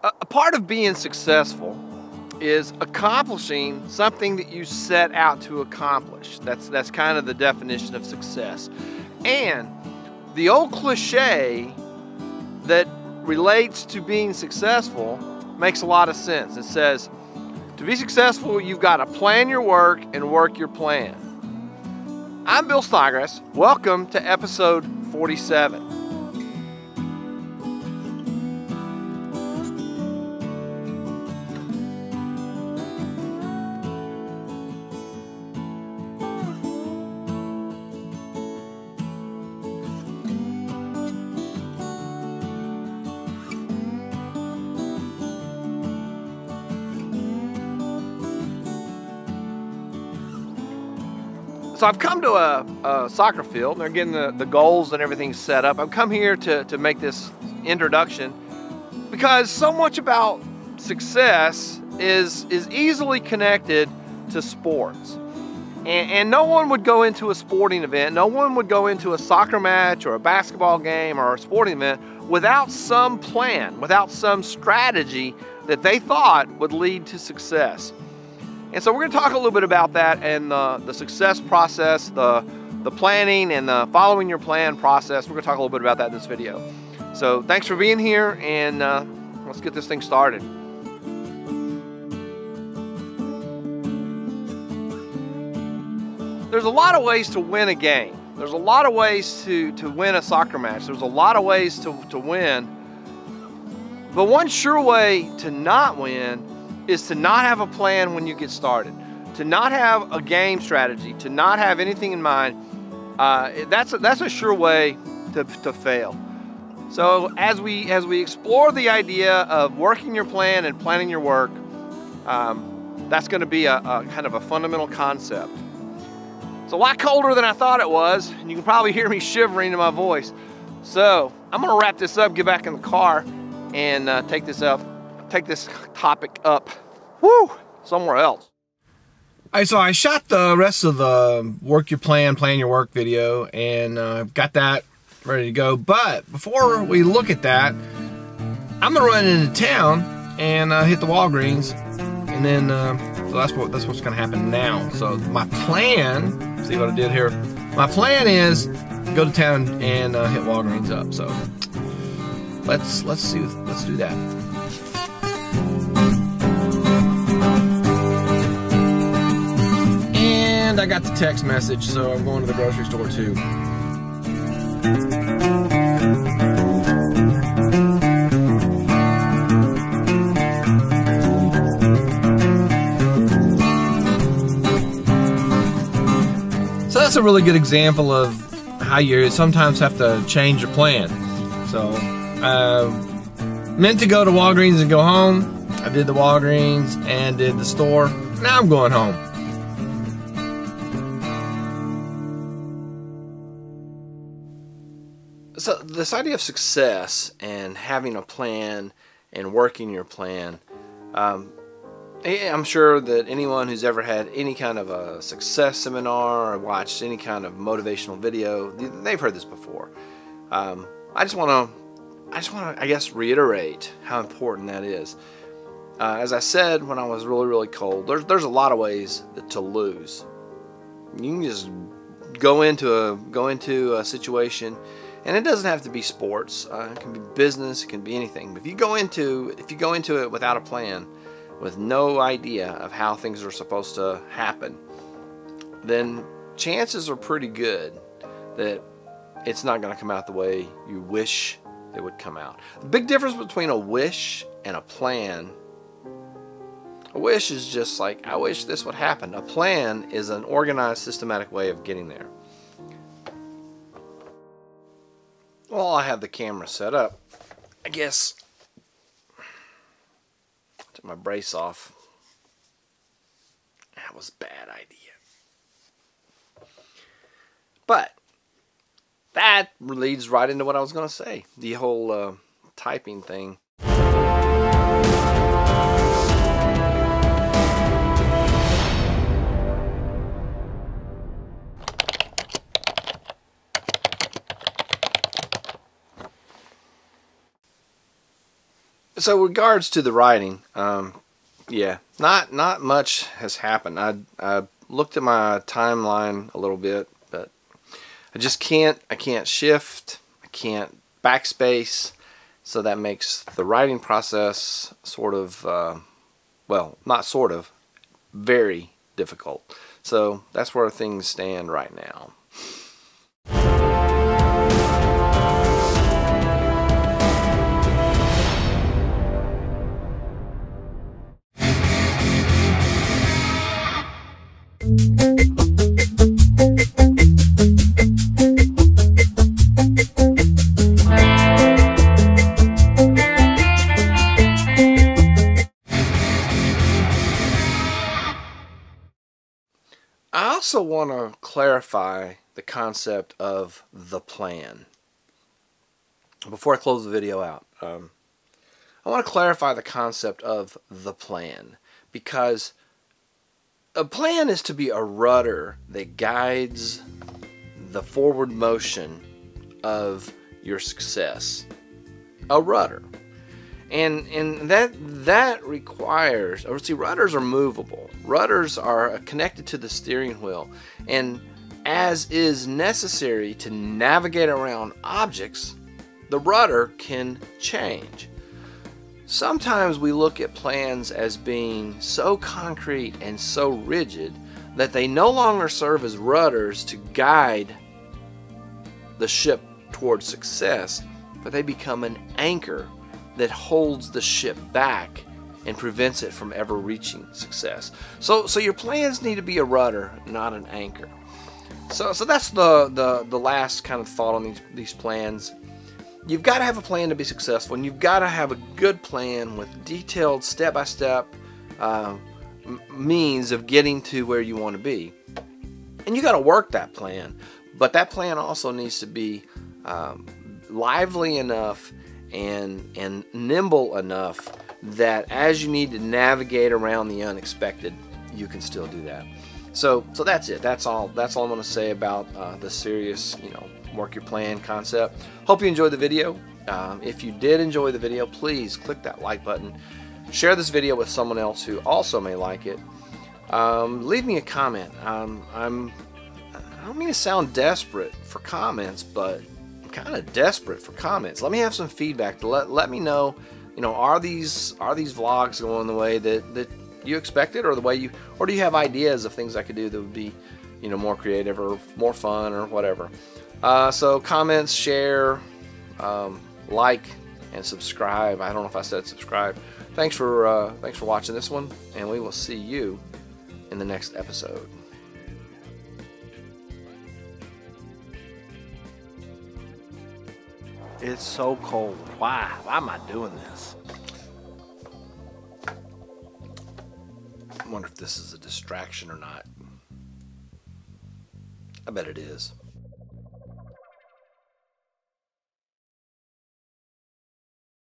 A part of being successful is accomplishing something that you set out to accomplish. That's kind of the definition of success. And the old cliche that relates to being successful makes a lot of sense. It says, to be successful, you've got to plan your work and work your plan. I'm Bill Snodgrass. Welcome to episode 47. So I've come to a soccer field, and they're getting the goals and everything set up. I've come here to make this introduction because so much about success is easily connected to sports. And no one would go into a sporting event, no one would go into a soccer match or a basketball game or a sporting event without some plan, without some strategy that they thought would lead to success. And so we're going to talk a little bit about that and the success process, the planning and the following your plan process. We're going to talk a little bit about that in this video. So thanks for being here, and let's get this thing started. There's a lot of ways to win a game. There's a lot of ways to win a soccer match. There's a lot of ways to win. But one sure way to not win is to not have a plan when you get started, to not have a game strategy, to not have anything in mind. That's a sure way to fail. So as we explore the idea of working your plan and planning your work, that's going to be a kind of a fundamental concept. It's a lot colder than I thought it was, and you can probably hear me shivering in my voice. So I'm going to wrap this up, get back in the car, and take this topic up, somewhere else. All right, so I shot the rest of the work your plan your work video, and got that ready to go. But before we look at that, I'm gonna run into town and hit the Walgreens, and then so that's what's gonna happen now. So my plan, see what I did here. My plan is go to town and hit Walgreens up. So let's do that. And I got the text message, so I'm going to the grocery store too. So that's a really good example of how you sometimes have to change your plan. So meant to go to Walgreens and go home. I did the Walgreens and did the store. Now I'm going home. So this idea of success and having a plan and working your plan, I'm sure that anyone who's ever had any kind of a success seminar or watched any kind of motivational video, they've heard this before. I just want to, I guess, reiterate how important that is. As I said when I was really cold, there's a lot of ways to lose. You can just go into a situation. And it doesn't have to be sports. It can be business. It can be anything. But if you go into it without a plan, with no idea of how things are supposed to happen, then chances are pretty good that it's not going to come out the way you wish it would come out. The big difference between a wish and a plan. A wish is just like, I wish this would happen. A plan is an organized, systematic way of getting there. Well, I have the camera set up. I guess took my brace off. That was a bad idea. But that leads right into what I was going to say. The whole typing thing. So regards to the writing, yeah, not much has happened. I looked at my timeline a little bit, but I just can't. I can't shift. I can't backspace. So that makes the writing process sort of, well, not sort of, very difficult. So that's where things stand right now. I also want to clarify the concept of the plan. Before I close the video out, I want to clarify the concept of the plan, because a plan is to be a rudder that guides the forward motion of your success. A rudder. And that requires, or see, rudders are movable. Rudders are connected to the steering wheel, and as is necessary to navigate around objects, the rudder can change. Sometimes we look at plans as being so concrete and so rigid that they no longer serve as rudders to guide the ship towards success, but they become an anchor that holds the ship back and prevents it from ever reaching success. So your plans need to be a rudder, not an anchor. So that's the last kind of thought on these plans. You've got to have a plan to be successful, and you've got to have a good plan with detailed step-by-step means of getting to where you want to be. And you got to work that plan, but that plan also needs to be lively enough and nimble enough that as you need to navigate around the unexpected, you can still do that. So that's it. That's all I'm going to say about the serious, work your plan concept. Hope you enjoyed the video. If you did enjoy the video, please click that like button. Share this video with someone else who also may like it. Leave me a comment. I don't mean to sound desperate for comments, but kind of desperate for comments. Let me have some feedback to let me know, are these vlogs going the way that you expected, or or do you have ideas of things I could do that would be, more creative or more fun or whatever. So comments, share, like, and subscribe. I don't know if I said subscribe. Thanks for watching this one, and we will see you in the next episode. It's so cold. Why am I doing this? I wonder if this is a distraction or not. I bet it is.